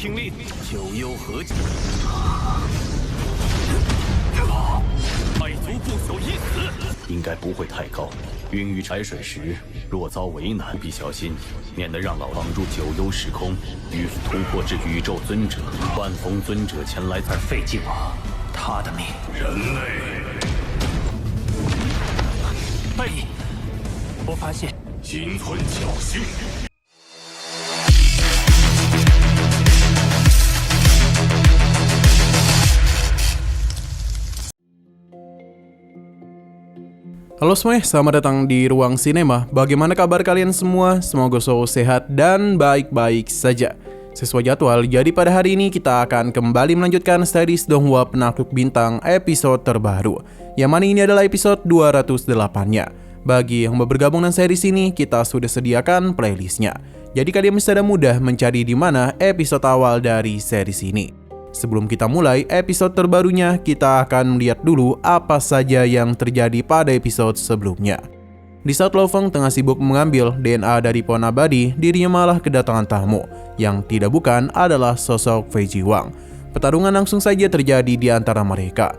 听令，九幽合击，爱族不朽已死。应该不会太高。孕育柴水时，若遭为难，务必小心，免得让老绑入九幽时空，与突破至宇宙尊者、万峰尊者前来。而废弃我，他的命。人类，嘿，我发现心存侥幸。Halo semuanya, selamat datang di Ruang Sinema. Bagaimana kabar kalian semua? Semoga selalu sehat dan baik-baik saja. Sesuai jadwal, jadi pada hari ini kita akan kembali melanjutkan series Donghua Penakluk Bintang episode terbaru, yang mana ini adalah episode 208-nya. Bagi yang mau bergabung dengan series ini, kita sudah sediakan playlistnya. Jadi kalian bisa mudah mencari di mana episode awal dari series ini. Sebelum kita mulai episode terbarunya, kita akan melihat dulu apa saja yang terjadi pada episode sebelumnya. Di saat Lo Feng tengah sibuk mengambil DNA dari pohon abadi, dirinya malah kedatangan tamu, yang tidak bukan adalah sosok Fei Jiwang. Pertarungan langsung saja terjadi di antara mereka.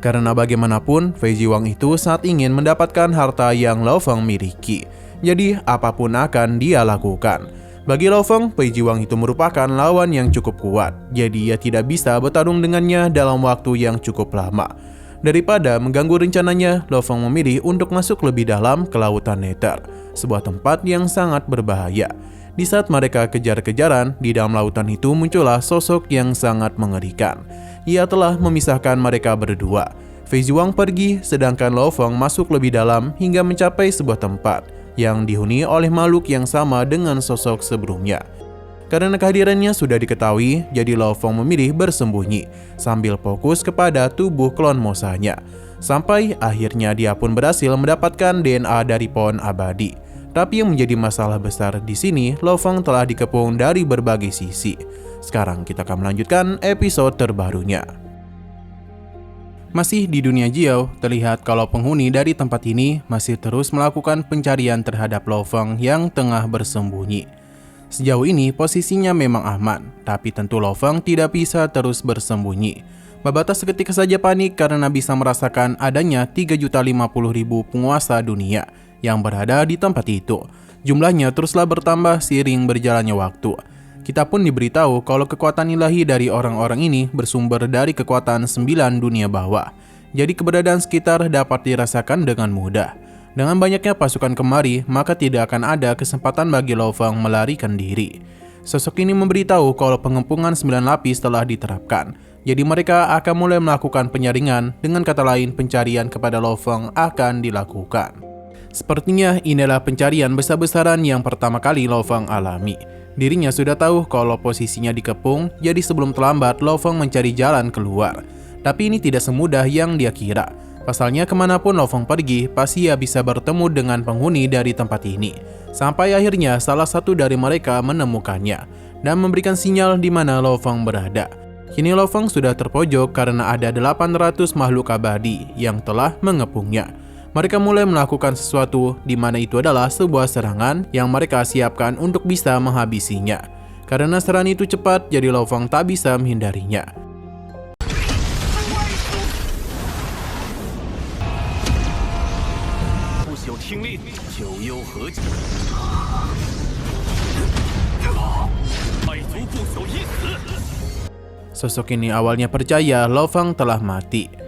Karena bagaimanapun, Fei Jiwang itu sangat ingin mendapatkan harta yang Lo Feng miliki. Jadi, apapun akan dia lakukan. Bagi Lo Feng, Fei Jiwang itu merupakan lawan yang cukup kuat, jadi ia tidak bisa bertarung dengannya dalam waktu yang cukup lama. Daripada mengganggu rencananya, Lo Feng memilih untuk masuk lebih dalam ke lautan Nether, sebuah tempat yang sangat berbahaya. Di saat mereka kejar-kejaran, di dalam lautan itu muncullah sosok yang sangat mengerikan. Ia telah memisahkan mereka berdua. Fei Jiwang pergi, sedangkan Lo Feng masuk lebih dalam hingga mencapai sebuah tempat yang dihuni oleh makhluk yang sama dengan sosok sebelumnya. Karena kehadirannya sudah diketahui, jadi Lo Feng memilih bersembunyi sambil fokus kepada tubuh klon Mosanya. Sampai akhirnya dia pun berhasil mendapatkan DNA dari pohon abadi. Tapi yang menjadi masalah besar di sini, Lo Feng telah dikepung dari berbagai sisi. Sekarang kita akan melanjutkan episode terbarunya. Masih di dunia Jiao, terlihat kalau penghuni dari tempat ini masih terus melakukan pencarian terhadap Lo Feng yang tengah bersembunyi. Sejauh ini posisinya memang aman, tapi tentu Lo Feng tidak bisa terus bersembunyi. Babata seketika saja panik karena bisa merasakan adanya 3.050.000 penguasa dunia yang berada di tempat itu. Jumlahnya teruslah bertambah seiring berjalannya waktu. Kita pun diberitahu kalau kekuatan ilahi dari orang-orang ini bersumber dari kekuatan 9 dunia bawah. Jadi keberadaan sekitar dapat dirasakan dengan mudah. Dengan banyaknya pasukan kemari, maka tidak akan ada kesempatan bagi Lo Feng melarikan diri. Sosok ini memberitahu kalau pengepungan 9 lapis telah diterapkan. Jadi mereka akan mulai melakukan penyaringan, dengan kata lain pencarian kepada Lo Feng akan dilakukan. Sepertinya inilah pencarian besar-besaran yang pertama kali Lo Feng alami. Dirinya sudah tahu kalau posisinya dikepung, jadi sebelum terlambat Lo Feng mencari jalan keluar. Tapi ini tidak semudah yang dia kira. Pasalnya kemanapun Lo Feng pergi, pasti ia bisa bertemu dengan penghuni dari tempat ini. Sampai akhirnya salah satu dari mereka menemukannya dan memberikan sinyal di mana Lo Feng berada. Kini Lo Feng sudah terpojok karena ada 800 makhluk abadi yang telah mengepungnya. Mereka mulai melakukan sesuatu di mana itu adalah sebuah serangan yang mereka siapkan untuk bisa menghabisinya. Karena serangan itu cepat, jadi Lo Feng tak bisa menghindarinya. Sosok ini awalnya percaya Lo Feng telah mati.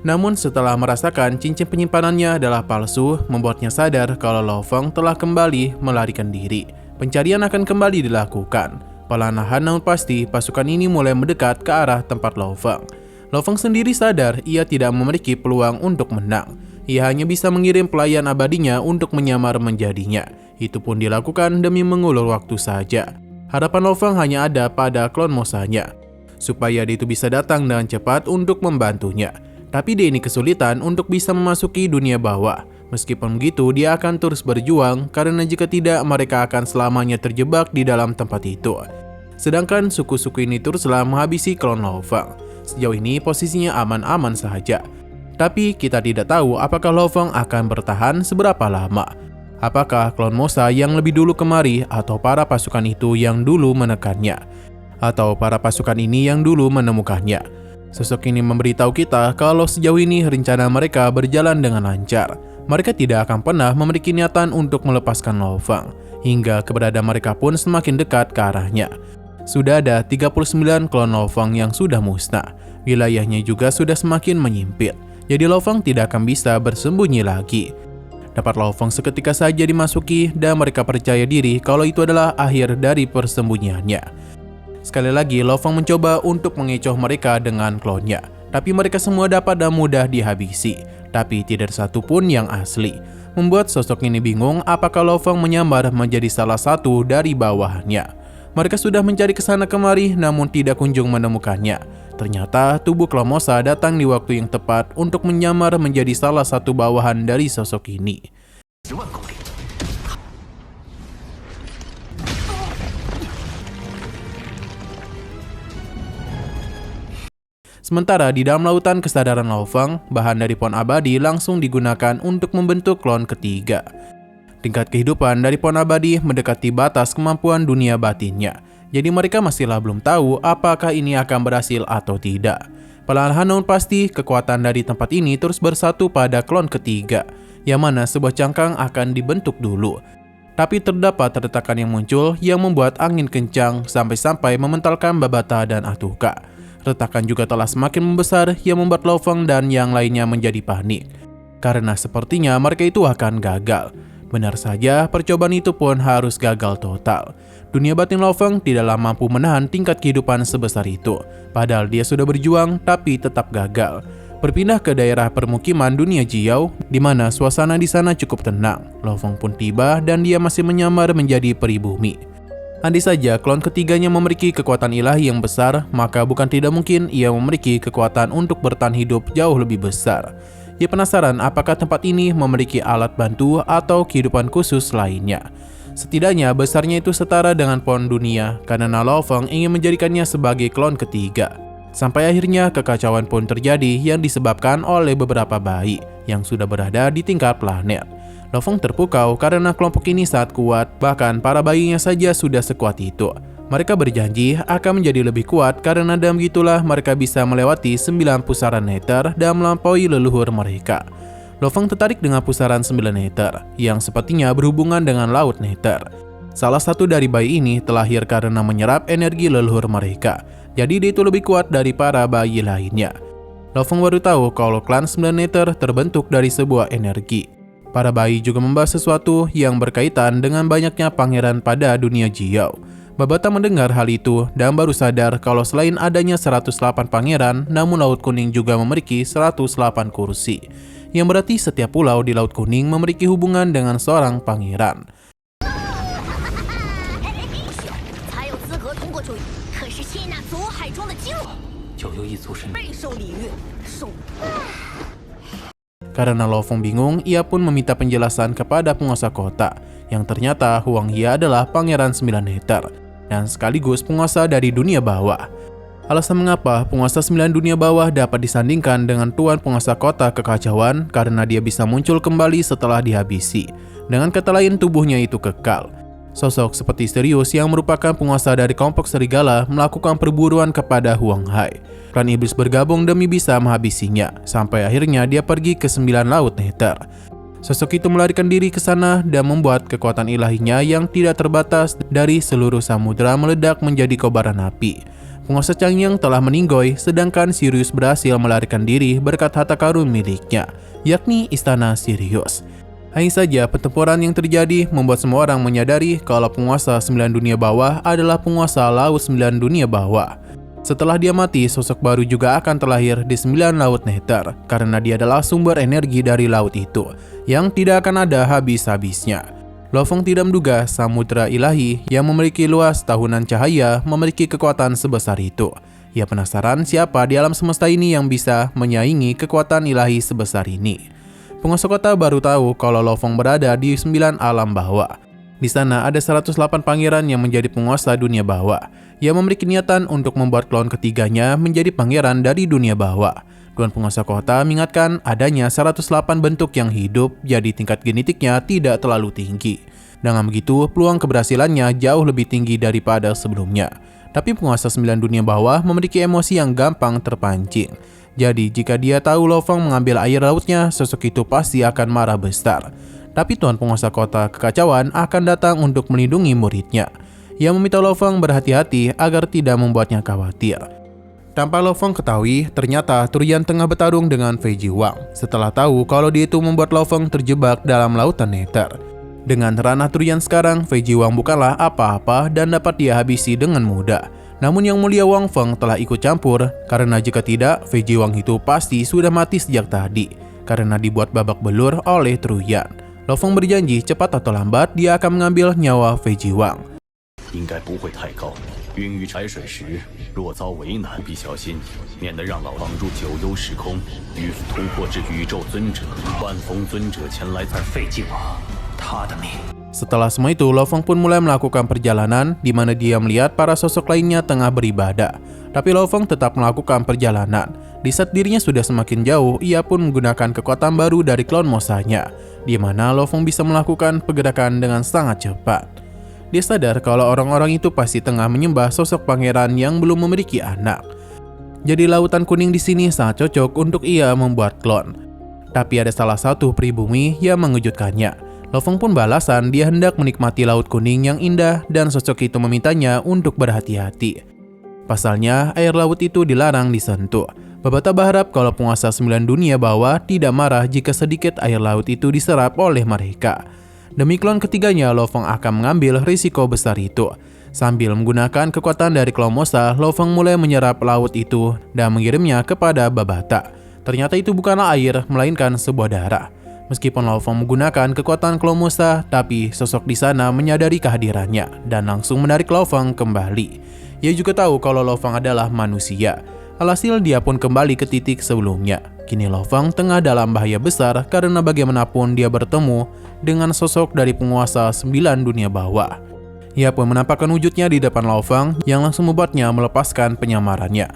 Namun setelah merasakan cincin penyimpanannya adalah palsu, membuatnya sadar kalau Lo Feng telah kembali melarikan diri. Pencarian akan kembali dilakukan. Perlahan namun pasti pasukan ini mulai mendekat ke arah tempat Lo Feng. Lo Feng sendiri sadar ia tidak memiliki peluang untuk menang. Ia hanya bisa mengirim pelayan abadinya untuk menyamar menjadinya. Itu pun dilakukan demi mengulur waktu saja. Harapan Lo Feng hanya ada pada klon Mosanya, supaya dia itu bisa datang dengan cepat untuk membantunya. Tapi dia ini kesulitan untuk bisa memasuki dunia bawah. Meskipun begitu, dia akan terus berjuang karena jika tidak, mereka akan selamanya terjebak di dalam tempat itu. Sedangkan suku-suku ini teruslah menghabisi klon Lo Feng. Sejauh ini posisinya aman-aman saja. Tapi kita tidak tahu apakah Lo Feng akan bertahan seberapa lama. Apakah klon Mosa yang lebih dulu kemari atau para pasukan itu yang dulu menekannya? atau para pasukan ini yang dulu menemukannya. Sosok ini memberitahu kita kalau sejauh ini rencana mereka berjalan dengan lancar. Mereka tidak akan pernah memiliki niatan untuk melepaskan Lo Fang, hingga keberadaan mereka pun semakin dekat ke arahnya. Sudah ada 39 klon Lo Fang yang sudah musnah. Wilayahnya juga sudah semakin menyempit. Jadi Lo Fang tidak akan bisa bersembunyi lagi. Dapat Lo Fang seketika saja dimasuki dan mereka percaya diri kalau itu adalah akhir dari persembunyiannya. Sekali lagi Lo Fang mencoba untuk mengecoh mereka dengan klonnya, tapi mereka semua dapat dan mudah dihabisi, tapi tidak ada satupun yang asli. Membuat sosok ini bingung apakah Lo Fang menyamar menjadi salah satu dari bawahannya. Mereka sudah mencari kesana kemari namun tidak kunjung menemukannya. Ternyata tubuh klon Mosa datang di waktu yang tepat untuk menyamar menjadi salah satu bawahan dari sosok ini. Sementara di dalam lautan kesadaran Lo Fang, bahan dari pohon abadi langsung digunakan untuk membentuk klon ketiga. Tingkat kehidupan dari pohon abadi mendekati batas kemampuan dunia batinnya. Jadi mereka masihlah belum tahu apakah ini akan berhasil atau tidak. Perlahan namun pasti kekuatan dari tempat ini terus bersatu pada klon ketiga, yang mana sebuah cangkang akan dibentuk dulu. Tapi terdapat retakan yang muncul yang membuat angin kencang sampai-sampai mementalkan Babata dan Atuka. Retakan juga telah semakin membesar yang membuat Lo Fang dan yang lainnya menjadi panik. Karena sepertinya mereka itu akan gagal. Benar saja, percobaan itu pun harus gagal total. Dunia batin Lo Fang tidaklah mampu menahan tingkat kehidupan sebesar itu. Padahal dia sudah berjuang, tapi tetap gagal. Berpindah ke daerah permukiman dunia Jiao, di mana suasana di sana cukup tenang. Lo Fang pun tiba dan dia masih menyamar menjadi pribumi. Andai saja klon ketiganya memiliki kekuatan ilahi yang besar, maka bukan tidak mungkin ia memiliki kekuatan untuk bertahan hidup jauh lebih besar. Ia penasaran apakah tempat ini memiliki alat bantu atau kehidupan khusus lainnya. Setidaknya besarnya itu setara dengan pohon dunia, karena Lo Fang ingin menjadikannya sebagai klon ketiga. Sampai akhirnya kekacauan pun terjadi yang disebabkan oleh beberapa bayi yang sudah berada di tingkat planet. Lo Fang terpukau karena kelompok ini sangat kuat, bahkan para bayinya saja sudah sekuat itu. Mereka berjanji akan menjadi lebih kuat karena dengan begitulah mereka bisa melewati 9 pusaran nether dan melampaui leluhur mereka. Lo Fang tertarik dengan pusaran 9 nether yang sepertinya berhubungan dengan laut nether. Salah satu dari bayi ini terlahir karena menyerap energi leluhur mereka, jadi dia itu lebih kuat dari para bayi lainnya. Lo Fang baru tahu kalau klan 9 nether terbentuk dari sebuah energi. Para bayi juga membahas sesuatu yang berkaitan dengan banyaknya pangeran pada dunia Jiao. Babata mendengar hal itu dan baru sadar kalau selain adanya 108 pangeran, namun Laut Kuning juga memiliki 108 kursi. Yang berarti setiap pulau di Laut Kuning memiliki hubungan dengan seorang pangeran. Karena Lo Fang bingung, ia pun meminta penjelasan kepada penguasa kota, yang ternyata Huang He adalah pangeran 9 nether dan sekaligus penguasa dari dunia bawah. Alasan mengapa penguasa 9 dunia bawah dapat disandingkan dengan tuan penguasa kota kekacauan karena dia bisa muncul kembali setelah dihabisi. Dengan kata lain, tubuhnya itu kekal. Sosok seperti Sirius yang merupakan penguasa dari kelompok serigala melakukan perburuan kepada Huang Hai. Klan iblis bergabung demi bisa menghabisinya, sampai akhirnya dia pergi ke 9 laut nether. Sosok itu melarikan diri ke sana dan membuat kekuatan ilahinya yang tidak terbatas dari seluruh samudera meledak menjadi kobaran api. Penguasa Changyang telah meninggoy, sedangkan Sirius berhasil melarikan diri berkat harta karun miliknya, yakni Istana Sirius. Hanya saja pertempuran yang terjadi membuat semua orang menyadari kalau penguasa 9 dunia bawah adalah penguasa laut 9 dunia bawah. Setelah dia mati, sosok baru juga akan terlahir di 9 laut nether, karena dia adalah sumber energi dari laut itu, yang tidak akan ada habis-habisnya. Lo Fang tidak menduga samudera ilahi yang memiliki luas tahunan cahaya memiliki kekuatan sebesar itu. Ia penasaran siapa di alam semesta ini yang bisa menyaingi kekuatan ilahi sebesar ini. Penguasa kota baru tahu kalau Lo Fang berada di 9 alam bawah. Di sana ada 108 pangeran yang menjadi penguasa dunia bawah. Ia memiliki niatan untuk membuat klon ketiganya menjadi pangeran dari dunia bawah. Tuan penguasa kota mengingatkan adanya 108 bentuk yang hidup, jadi tingkat genetiknya tidak terlalu tinggi. Dengan begitu, peluang keberhasilannya jauh lebih tinggi daripada sebelumnya. Tapi penguasa 9 dunia bawah memiliki emosi yang gampang terpancing. Jadi jika dia tahu Lo Feng mengambil air lautnya, sosok itu pasti akan marah besar. Tapi Tuan Penguasa Kota Kekacauan akan datang untuk melindungi muridnya. Ia meminta Lo Feng berhati-hati agar tidak membuatnya khawatir. Tanpa Lo Feng ketahui, ternyata Turian tengah bertarung dengan Fei Jiwang. Setelah tahu kalau dia itu membuat Lo Feng terjebak dalam lautan nether. Dengan ranah Turian sekarang, Fei Jiwang bukanlah apa-apa dan dapat dia habisi dengan mudah. Namun Yang Mulia Wang Feng telah ikut campur, karena jika tidak, Fei Jiwang itu pasti sudah mati sejak tadi, karena dibuat babak belur oleh Turian. Lo Feng berjanji cepat atau lambat dia akan mengambil nyawa Fei Jiwang. 应该不会太高。孕育柴水时，若遭为难，务必小心，免得让老绑住九幽时空，与突破至宇宙尊者、万峰尊者前来再废弃我，他的命。 Setelah semua itu, Lo Feng pun mulai melakukan perjalanan di mana dia melihat para sosok lainnya tengah beribadah. Tapi Lo Feng tetap melakukan perjalanan. Di saat dirinya sudah semakin jauh, ia pun menggunakan kekuatan baru dari klon Mosanya, di mana Lo Feng bisa melakukan pergerakan dengan sangat cepat. Dia sadar kalau orang-orang itu pasti tengah menyembah sosok pangeran yang belum memiliki anak. Jadi lautan kuning di sini sangat cocok untuk ia membuat klon. Tapi ada salah satu pribumi yang mengejutkannya. Lo Feng pun balasan dia hendak menikmati laut kuning yang indah dan sosok itu memintanya untuk berhati-hati. Pasalnya, air laut itu dilarang disentuh. Babata berharap kalau penguasa 9 dunia bawah tidak marah jika sedikit air laut itu diserap oleh mereka. Demi klon ketiganya, Lo Feng akan mengambil risiko besar itu. Sambil menggunakan kekuatan dari klon Mosa, Lo Feng mulai menyerap laut itu dan mengirimnya kepada Babata. Ternyata itu bukanlah air, melainkan sebuah darah. Meskipun Lo Feng menggunakan kekuatan klon Mosa, tapi sosok di sana menyadari kehadirannya dan langsung menarik Lo Feng kembali. Ia juga tahu kalau Lo Feng adalah manusia. Alhasil dia pun kembali ke titik sebelumnya. Kini Lo Feng tengah dalam bahaya besar karena bagaimanapun dia bertemu dengan sosok dari penguasa 9 dunia bawah. Ia pun menampakkan wujudnya di depan Lo Feng yang langsung membuatnya melepaskan penyamarannya.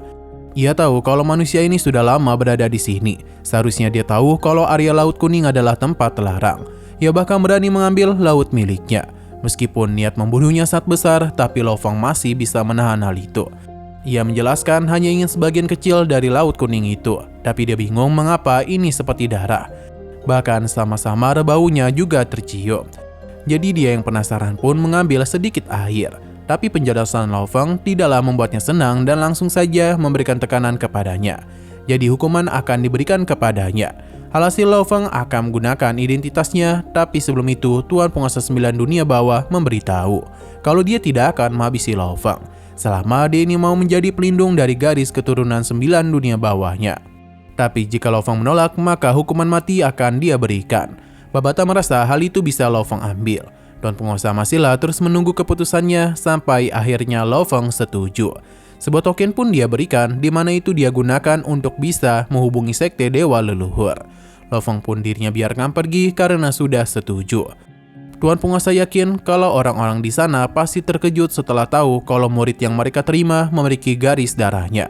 Ia tahu kalau manusia ini sudah lama berada di sini. Seharusnya dia tahu kalau area Laut Kuning adalah tempat terlarang. Ia bahkan berani mengambil laut miliknya. Meskipun niat membunuhnya sangat besar, tapi Lo Feng masih bisa menahan hal itu. Ia menjelaskan hanya ingin sebagian kecil dari Laut Kuning itu, tapi dia bingung mengapa ini seperti darah. Bahkan sama-sama baunya juga tercium. Jadi dia yang penasaran pun mengambil sedikit air. Tapi penjelasan Lo Feng tidaklah membuatnya senang dan langsung saja memberikan tekanan kepadanya. Jadi hukuman akan diberikan kepadanya. Alhasil Lo Feng akan menggunakan identitasnya, tapi sebelum itu Tuan Penguasa 9 dunia bawah memberitahu kalau dia tidak akan menghabisi Lo Feng selama dia ini mau menjadi pelindung dari garis keturunan 9 dunia bawahnya. Tapi jika Lo Feng menolak, maka hukuman mati akan dia berikan. Babata merasa hal itu bisa Lo Feng ambil. Tuan Penguasa masihlah terus menunggu keputusannya sampai akhirnya Lo Feng setuju. Sebuah token pun dia berikan, di mana itu dia gunakan untuk bisa menghubungi sekte dewa leluhur. Lo Feng pun dirinya biarkan pergi karena sudah setuju. Tuan Penguasa yakin kalau orang-orang di sana pasti terkejut setelah tahu kalau murid yang mereka terima memiliki garis darahnya.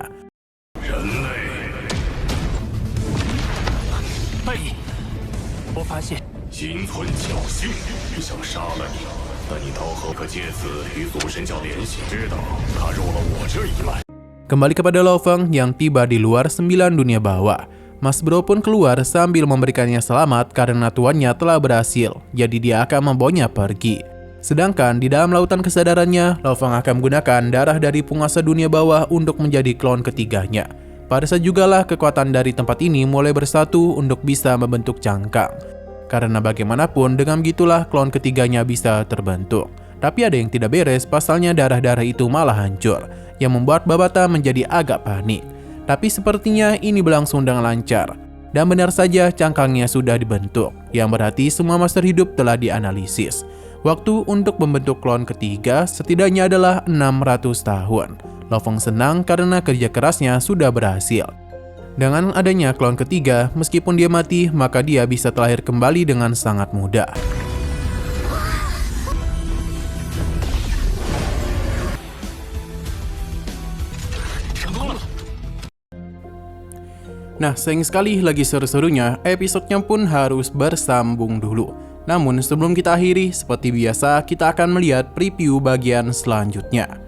我发现 心存侥幸，想杀了你，但你逃后可借此与祖神教联系，知道他入了我这一脉。 Kembali kepada Lo Feng yang tiba di luar 9 dunia bawah. Mas Bro pun keluar sambil memberikannya selamat karena tuannya telah berhasil, jadi dia akan membawanya pergi. Sedangkan di dalam lautan kesadarannya, Lo Feng akan menggunakan darah dari penguasa dunia bawah untuk menjadi klon ketiganya. Pada saat jugalah kekuatan dari tempat ini mulai bersatu untuk bisa membentuk cangkang. Karena bagaimanapun dengan gitulah klon ketiganya bisa terbentuk. Tapi ada yang tidak beres, pasalnya darah-darah itu malah hancur, yang membuat Babata menjadi agak panik. Tapi sepertinya ini berlangsung dengan lancar. Dan benar saja cangkangnya sudah dibentuk, yang berarti semua master hidup telah dianalisis. Waktu untuk membentuk klon ketiga setidaknya adalah 600 tahun. Lo Feng senang karena kerja kerasnya sudah berhasil. Dengan adanya klon ketiga, meskipun dia mati, maka dia bisa terlahir kembali dengan sangat mudah. Nah, sayang sekali lagi seru-serunya, episodenya pun harus bersambung dulu. Namun sebelum kita akhiri, seperti biasa kita akan melihat preview bagian selanjutnya.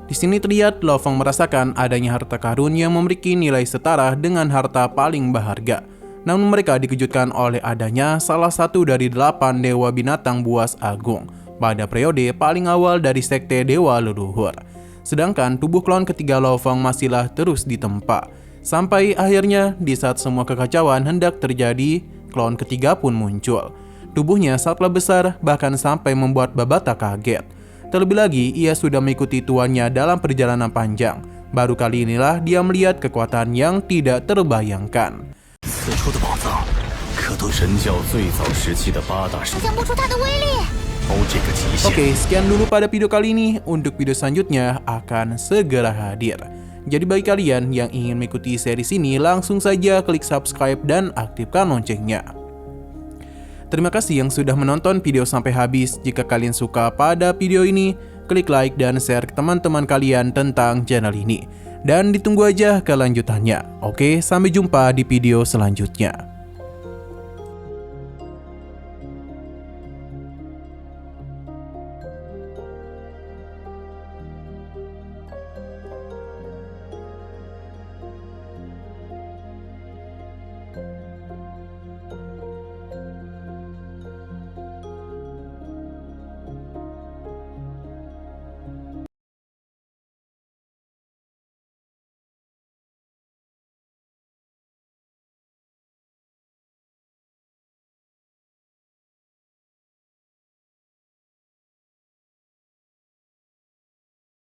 Di sini terlihat Lo Fang merasakan adanya harta karun yang memiliki nilai setara dengan harta paling berharga. Namun mereka dikejutkan oleh adanya salah satu dari 8 dewa binatang buas agung pada periode paling awal dari sekte dewa leluhur. Sedangkan tubuh klon ketiga Lo Fang masihlah terus ditempa. Sampai akhirnya di saat semua kekacauan hendak terjadi, klon ketiga pun muncul. Tubuhnya sangatlah besar, bahkan sampai membuat Babata kaget. Terlebih lagi, ia sudah mengikuti tuannya dalam perjalanan panjang. Baru kali inilah dia melihat kekuatan yang tidak terbayangkan. Oke, sekian dulu pada video kali ini. Untuk video selanjutnya akan segera hadir. Jadi bagi kalian yang ingin mengikuti series ini, langsung saja klik subscribe dan aktifkan loncengnya. Terima kasih yang sudah menonton video sampai habis. Jika kalian suka pada video ini, klik like dan share ke teman-teman kalian tentang channel ini. Dan ditunggu aja kelanjutannya. Oke, sampai jumpa di video selanjutnya.